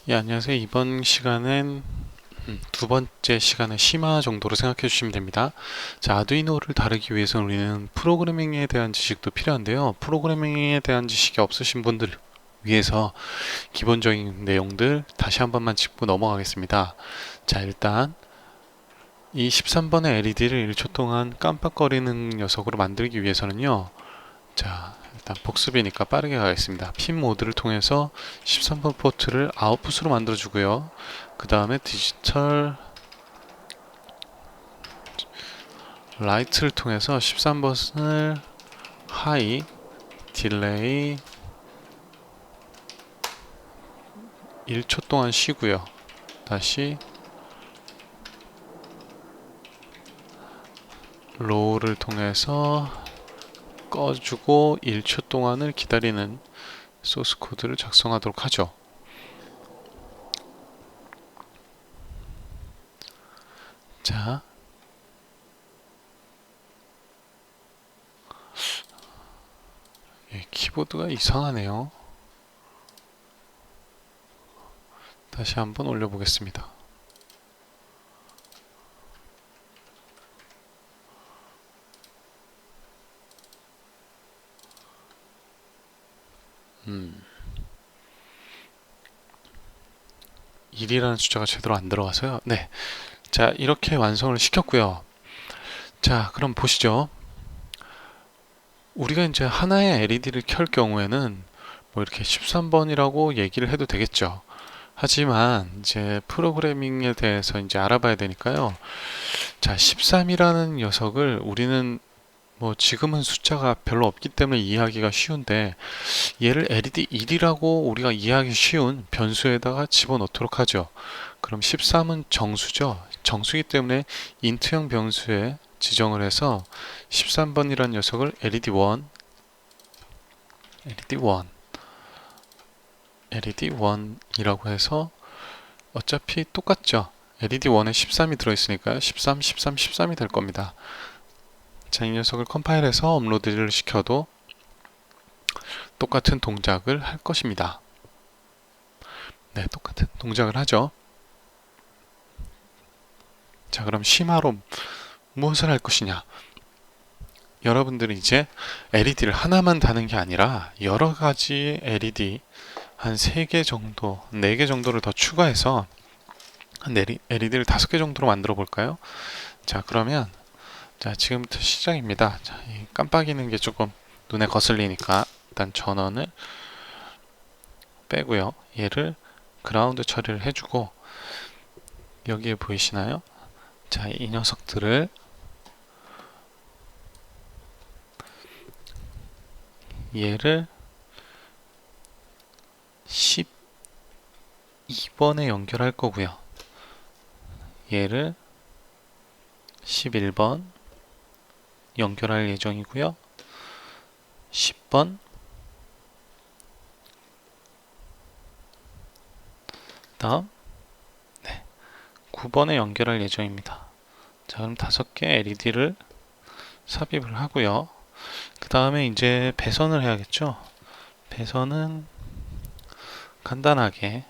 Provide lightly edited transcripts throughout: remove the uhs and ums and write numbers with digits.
예, 안녕하세요. 이번 시간은 두 번째 시간의 심화 정도로 생각해 주시면 됩니다. 자, 아두이노를 다루기 위해서는 우리는 프로그래밍에 대한 지식도 필요한데요. 프로그래밍에 대한 지식이 없으신 분들 위해서 기본적인 내용들 다시 한 번만 짚고 넘어가겠습니다. 자, 일단 이 13번의 LED를 1초 동안 깜빡거리는 녀석으로 만들기 위해서는요. 자, 일단 복습이니까 빠르게 가겠습니다. 핀 모드를 통해서 13번 포트를 아웃풋으로 만들어 주고요. 그 다음에 디지털 라이트를 통해서 13번을 하이, 딜레이 1초 동안 쉬고요. 다시 로우를 통해서 꺼주고 1초 동안을 기다리는 소스 코드를 작성하도록 하죠. 자, 키보드가 이상하네요. 다시 한번 올려보겠습니다. 음. 1이라는 숫자가 제대로 안 들어가서요. 네. 자, 이렇게 완성을 시켰고요. 자, 그럼 보시죠. 우리가 이제 하나의 LED를 켤 경우에는 뭐 이렇게 13번이라고 얘기를 해도 되겠죠. 하지만 이제 프로그래밍에 대해서 이제 알아봐야 되니까요. 자, 13이라는 녀석을 우리는 뭐 지금은 숫자가 별로 없기 때문에 이해하기가 쉬운데 얘를 LED 1이라고 우리가 이해하기 쉬운 변수에다가 집어넣도록 하죠. 그럼 13은 정수죠. 정수이기 때문에 인트형 변수에 지정을 해서 13번이라는 녀석을 LED1, LED1, LED1이라고 해서 어차피 똑같죠. LED1에 13이 들어있으니까 13, 13, 13이 될 겁니다. 자, 이 녀석을 컴파일해서 업로드를 시켜도 똑같은 동작을 할 것입니다. 네, 똑같은 동작을 하죠. 자, 그럼 심화로 무엇을 할 것이냐? 여러분들은 이제 LED를 하나만 다는 게 아니라 여러 가지 LED 한 3개 정도, 4개 정도를 더 추가해서 한 LED를 5개 정도로 만들어 볼까요? 자, 그러면 자, 지금부터 시작입니다. 자, 이 깜빡이는 게 조금 눈에 거슬리니까 일단 전원을 빼고요. 얘를 그라운드 처리를 해주고 여기에 보이시나요? 자, 이 녀석들을 얘를 12번에 연결할 거고요. 얘를 11번 연결할 예정이고요. 10번 다음 네, 9번에 연결할 예정입니다. 자, 그럼 5개 LED를 삽입을 하고요. 그 다음에 이제 배선을 해야겠죠. 배선은 간단하게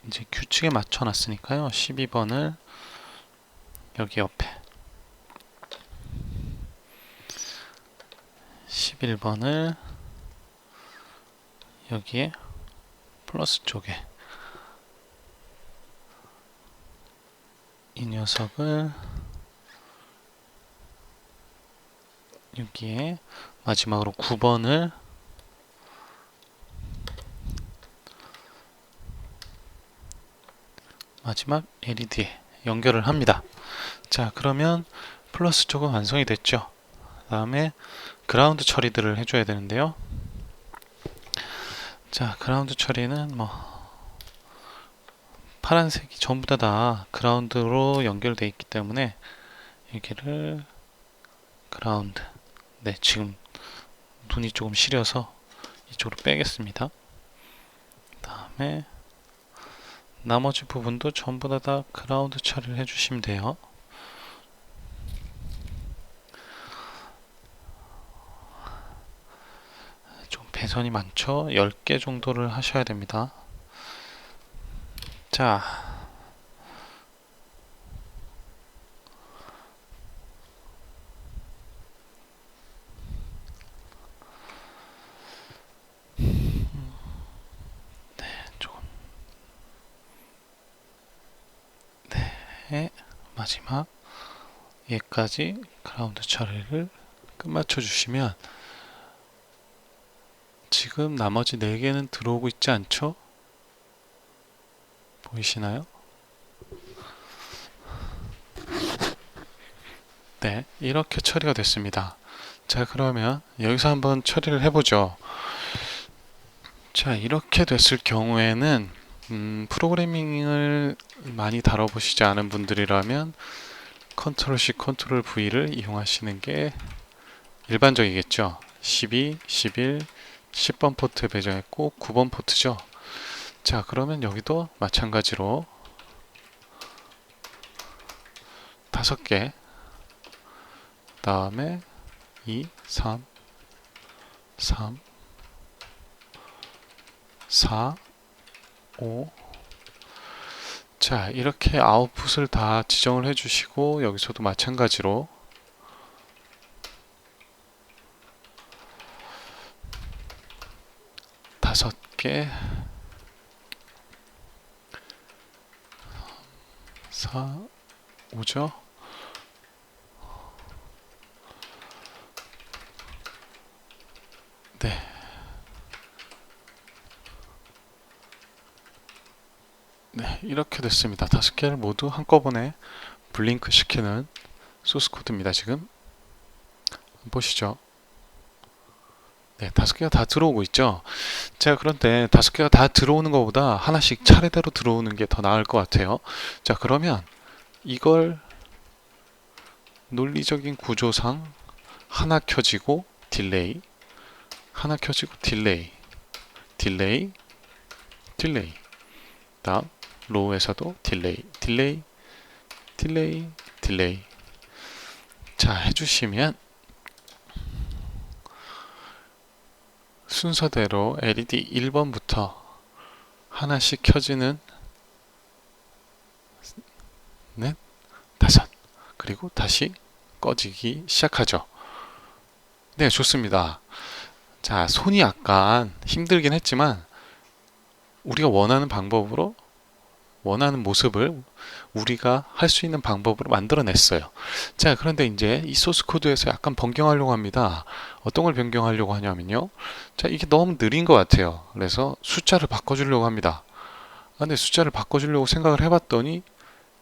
이제 규칙에 맞춰 놨으니까요. 12번을 여기 옆에 11번을 여기에 플러스 쪽에 이 녀석을 여기에 마지막으로 9번을 마지막 LED에 연결을 합니다. 자, 그러면 플러스 쪽은 완성이 됐죠. 그 다음에 그라운드 처리들을 해줘야 되는데요. 자, 그라운드 처리는 뭐 파란색이 전부 다 그라운드로 연결되어 있기 때문에 여기를 그라운드, 네, 지금 눈이 조금 시려서 이쪽으로 빼겠습니다. 그 다음에 나머지 부분도 전부 다 그라운드 처리를 해주시면 돼요. 좀 배선이 많죠? 10개 정도를 하셔야 됩니다. 자, 조금, 네, 마지막 얘까지 그라운드 처리를 끝마쳐 주시면 지금 나머지 4개는 들어오고 있지 않죠? 보이시나요? 네, 이렇게 처리가 됐습니다. 자, 그러면 여기서 한번 처리를 해보죠. 자, 이렇게 됐을 경우에는 프로그래밍을 많이 다뤄보시지 않은 분들이라면 컨트롤 C, 컨트롤 V를 이용하시는 게 일반적이겠죠. 12, 11, 10번 포트 배정했고 9번 포트죠. 자, 그러면 여기도 마찬가지로 5개, 다음에 2, 3, 3, 4, 5. 자, 이렇게 아웃풋을 다 지정을 해주시고 여기서도 마찬가지로 5개, 4, 5죠. 네. 네, 이렇게 됐습니다. 5개를 모두 한꺼번에 블링크 시키는 소스 코드입니다. 지금 보시죠. 네, 5개가 다 들어오고 있죠. 자, 그런데 5개가 다 들어오는 것보다 하나씩 차례대로 들어오는 게 더 나을 것 같아요. 자, 그러면 이걸 논리적인 구조상 하나 켜지고 딜레이, 하나 켜지고 딜레이, 딜레이, 딜레이. 다음 로우에서도 딜레이, 딜레이, 딜레이, 딜레이. 자, 해주시면 순서대로 LED 1번부터 하나씩 켜지는 넷, 5, 그리고 다시 꺼지기 시작하죠. 네, 좋습니다. 자, 손이 약간 힘들긴 했지만 우리가 원하는 방법으로 원하는 모습을 우리가 할 수 있는 방법으로 만들어냈어요. 자, 그런데 이제 이 소스 코드에서 약간 변경하려고 합니다. 어떤 걸 변경하려고 하냐면요. 자, 이게 너무 느린 것 같아요. 그래서 숫자를 바꿔주려고 합니다. 근데 숫자를 바꿔주려고 생각을 해봤더니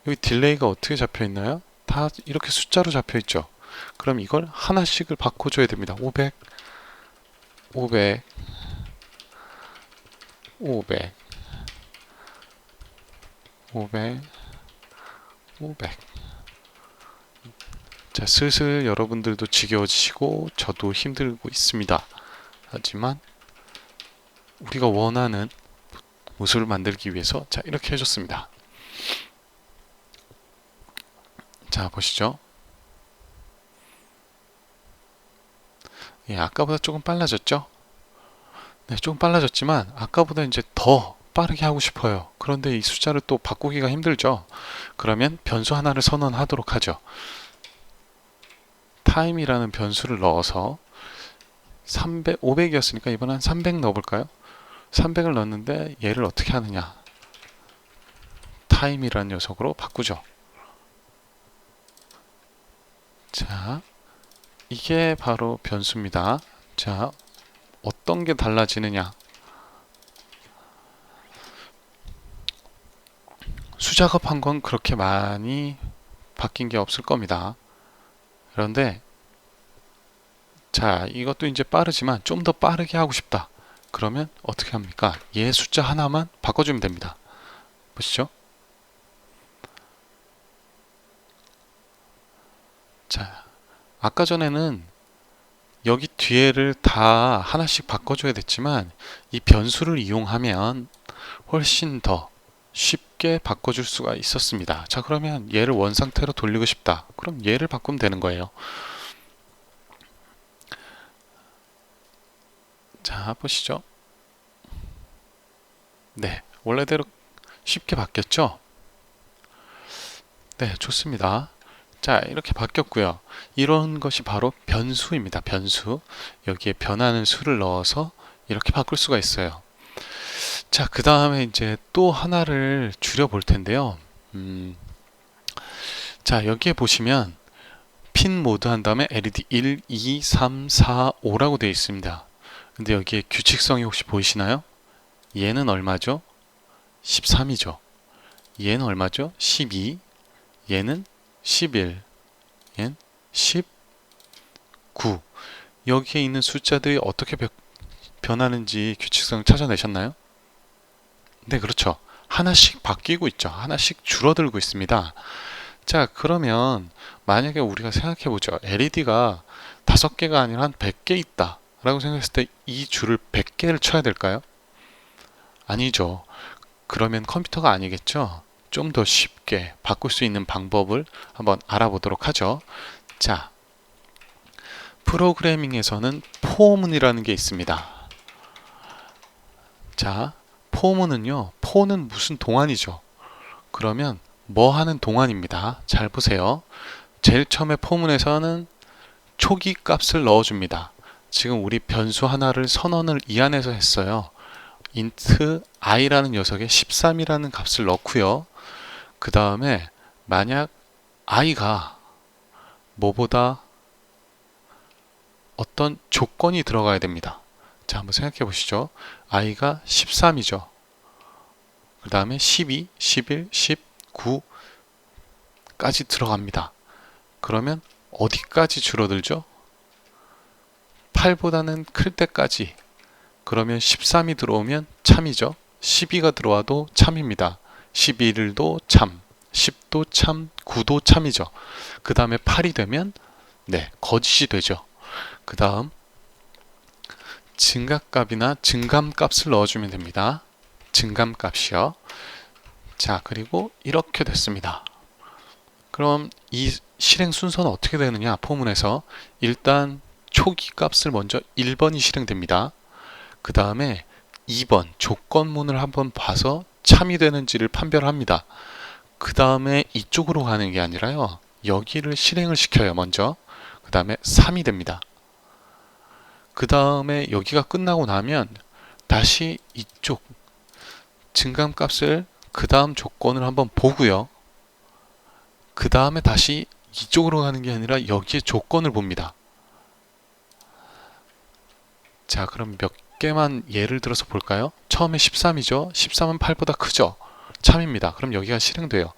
여기 딜레이가 어떻게 잡혀 있나요? 다 이렇게 숫자로 잡혀 있죠. 그럼 이걸 하나씩을 바꿔줘야 됩니다. 500, 500, 500, 500, 500. 자, 슬슬 여러분들도 지겨워지시고 저도 힘들고 있습니다. 하지만 우리가 원하는 모습을 만들기 위해서 자, 이렇게 해줬습니다. 자, 보시죠. 예, 아까보다 조금 빨라졌죠? 네, 조금 빨라졌지만 아까보다 이제 더 빠르게 하고 싶어요. 그런데 이 숫자를 또 바꾸기가 힘들죠. 그러면 변수 하나를 선언하도록 하죠. time이라는 변수를 넣어서 300, 500이었으니까 이번엔 300 넣어볼까요? 300을 넣었는데 얘를 어떻게 하느냐? time이라는 녀석으로 바꾸죠. 자, 이게 바로 변수입니다. 자, 어떤 게 달라지느냐? 수작업한 건 그렇게 많이 바뀐 게 없을 겁니다. 그런데 자, 이것도 이제 빠르지만 좀 더 빠르게 하고 싶다. 그러면 어떻게 합니까? 얘 숫자 하나만 바꿔주면 됩니다. 보시죠. 자, 아까 전에는 여기 뒤에를 다 하나씩 바꿔줘야 됐지만 이 변수를 이용하면 훨씬 더 쉽게 바꿔줄 수가 있었습니다. 자, 그러면 얘를 원상태로 돌리고 싶다. 그럼 얘를 바꾸면 되는 거예요. 자, 보시죠. 네, 원래대로 쉽게 바뀌었죠? 네, 좋습니다. 자, 이렇게 바뀌었고요. 이런 것이 바로 변수입니다. 변수. 여기에 변하는 수를 넣어서 이렇게 바꿀 수가 있어요. 자, 그 다음에 이제 또 하나를 줄여 볼 텐데요. 자, 여기에 보시면 핀 모드 한 다음에 LED 1, 2, 3, 4, 5라고 되어 있습니다. 근데 여기에 규칙성이 혹시 보이시나요? 얘는 얼마죠? 13이죠. 얘는 얼마죠? 12. 얘는 11. 얘는 19. 여기에 있는 숫자들이 어떻게 변하는지 규칙성 찾아내셨나요? 네, 그렇죠. 하나씩 바뀌고 있죠. 하나씩 줄어들고 있습니다. 자, 그러면 만약에 우리가 생각해 보죠. LED가 5개가 아니라 한 100개 있다 라고 생각했을 때 이 줄을 100개를 쳐야 될까요? 아니죠. 그러면 컴퓨터가 아니겠죠. 좀 더 쉽게 바꿀 수 있는 방법을 한번 알아보도록 하죠. 자, 프로그래밍에서는 포문이라는 게 있습니다. 자, 포문은요. 포는 무슨 동안이죠. 그러면 뭐 하는 동안입니다. 잘 보세요. 제일 처음에 포문에서는 초기 값을 넣어줍니다. 지금 우리 변수 하나를 선언을 이 안에서 했어요. int i라는 녀석에 13이라는 값을 넣고요. 그 다음에 만약 i가 뭐보다 어떤 조건이 들어가야 됩니다. 자, 한번 생각해 보시죠. i가 13이죠. 그 다음에 12, 11, 19까지 들어갑니다. 그러면 어디까지 줄어들죠? 8보다는 클 때까지. 그러면 13이 들어오면 참이죠. 12가 들어와도 참입니다. 11도 참, 10도 참, 9도 참이죠. 그 다음에 8이 되면 네, 거짓이 되죠. 그 다음 증가값이나 증감값을 넣어주면 됩니다. 증감값이요. 자, 그리고 이렇게 됐습니다. 그럼 이 실행 순서는 어떻게 되느냐? 포문에서 일단 초기 값을 먼저 1번이 실행됩니다. 그 다음에 2번 조건문을 한번 봐서 참이 되는지를 판별합니다. 그 다음에 이쪽으로 가는 게 아니라요. 여기를 실행을 시켜요. 먼저. 그 다음에 3이 됩니다. 그 다음에 여기가 끝나고 나면 다시 이쪽 증감값을 그 다음 조건을 한번 보고요. 그 다음에 다시 이쪽으로 가는 게 아니라 여기에 조건을 봅니다. 자, 그럼 몇 개만 예를 들어서 볼까요? 처음에 13이죠. 13은 8보다 크죠. 참입니다. 그럼 여기가 실행돼요.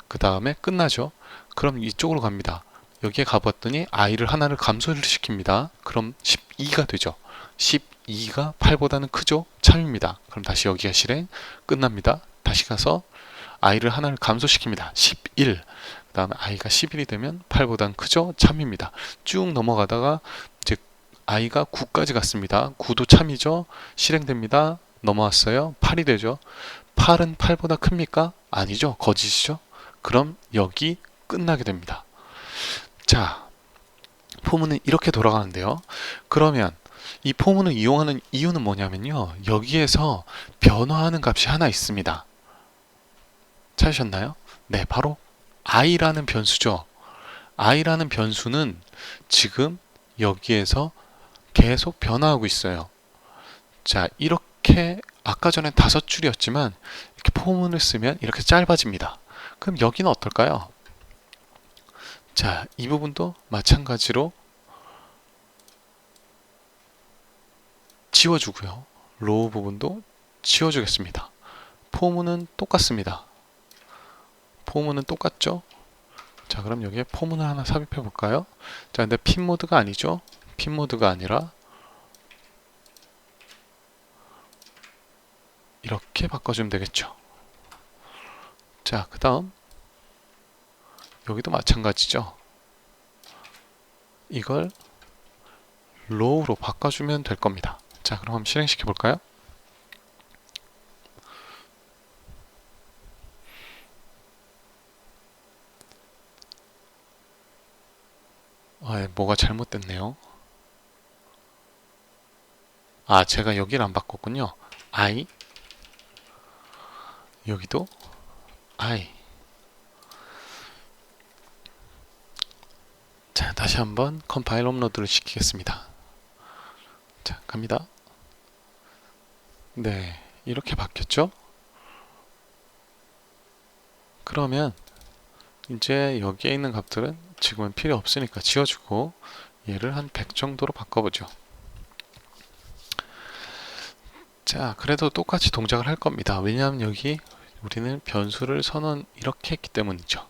그 다음에 끝나죠. 그럼 이쪽으로 갑니다. 여기에 가봤더니 i를 하나를 감소를 시킵니다. 그럼 12가 되죠. 12가 8보다는 크죠? 참입니다. 그럼 다시 여기가 실행 끝납니다. 다시 가서 i를 하나를 감소시킵니다. 11. 그 다음에 i가 11이 되면 8보다는 크죠? 참입니다. 쭉 넘어가다가 이제 i가 9까지 갔습니다. 9도 참이죠? 실행됩니다. 넘어왔어요. 8이 되죠. 8은 8보다 큽니까? 아니죠. 거짓이죠. 그럼 여기 끝나게 됩니다. 자, 포문은 이렇게 돌아가는데요. 그러면 이 포문을 이용하는 이유는 뭐냐면요. 여기에서 변화하는 값이 하나 있습니다. 찾으셨나요? 네, 바로 i라는 변수죠. i라는 변수는 지금 여기에서 계속 변화하고 있어요. 자, 이렇게 아까 전에 5줄이었지만 이렇게 포문을 쓰면 이렇게 짧아집니다. 그럼 여기는 어떨까요? 자, 이 부분도 마찬가지로 지워주고요. 로우 부분도 지워주겠습니다. 포문은 똑같습니다. 포문은 똑같죠? 자, 그럼 여기에 포문을 하나 삽입해 볼까요? 자, 근데 핀 모드가 아니죠? 핀 모드가 아니라 이렇게 바꿔주면 되겠죠. 자, 그 다음 여기도 마찬가지죠. 이걸 로우로 바꿔주면 될 겁니다. 자, 그럼 한번 실행시켜 볼까요? 뭐가 잘못됐네요. 제가 여기를 안 바꿨군요. 여기도 I. 자, 다시 한번 컴파일 업로드를 시키겠습니다. 자, 갑니다. 네, 이렇게 바뀌었죠? 그러면 이제 여기에 있는 값들은 지금은 필요 없으니까 지워주고 얘를 한 100 정도로 바꿔보죠. 자, 그래도 똑같이 동작을 할 겁니다. 왜냐하면 여기 우리는 변수를 선언 이렇게 했기 때문이죠.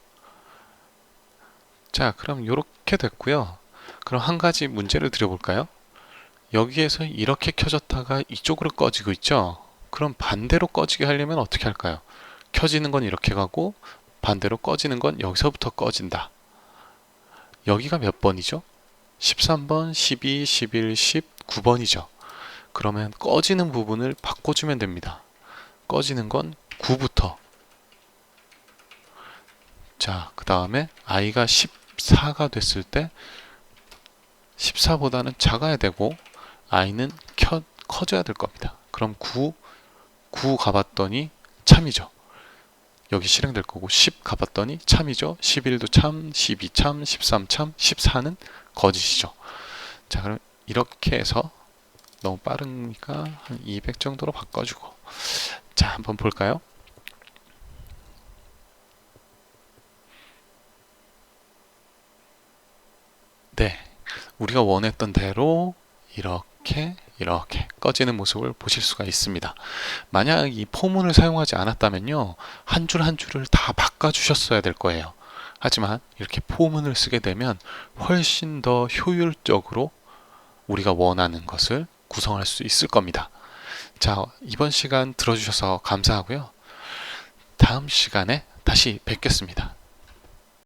자, 그럼 이렇게 됐고요. 그럼 한 가지 문제를 드려볼까요? 여기에서 이렇게 켜졌다가 이쪽으로 꺼지고 있죠? 그럼 반대로 꺼지게 하려면 어떻게 할까요? 켜지는 건 이렇게 가고 반대로 꺼지는 건 여기서부터 꺼진다. 여기가 몇 번이죠? 13번, 12, 11, 19번이죠. 그러면 꺼지는 부분을 바꿔주면 됩니다. 꺼지는 건 9부터. 자, 그 다음에 i가 14가 됐을 때 14보다는 작아야 되고 i는 커져야 될 겁니다. 그럼 9 가봤더니 참이죠. 여기 실행될 거고 10 가봤더니 참이죠. 11도 참, 12 참, 13 참, 14는 거짓이죠. 자, 그럼 이렇게 해서 너무 빠르니까 한 200 정도로 바꿔주고, 자, 한번 볼까요? 네, 우리가 원했던 대로 이렇게 꺼지는 모습을 보실 수가 있습니다. 만약 이 포문을 사용하지 않았다면요, 한 줄 한 줄을 다 바꿔주셨어야 될 거예요. 하지만 이렇게 포문을 쓰게 되면 훨씬 더 효율적으로 우리가 원하는 것을 구성할 수 있을 겁니다. 자, 이번 시간 들어주셔서 감사하고요. 다음 시간에 다시 뵙겠습니다.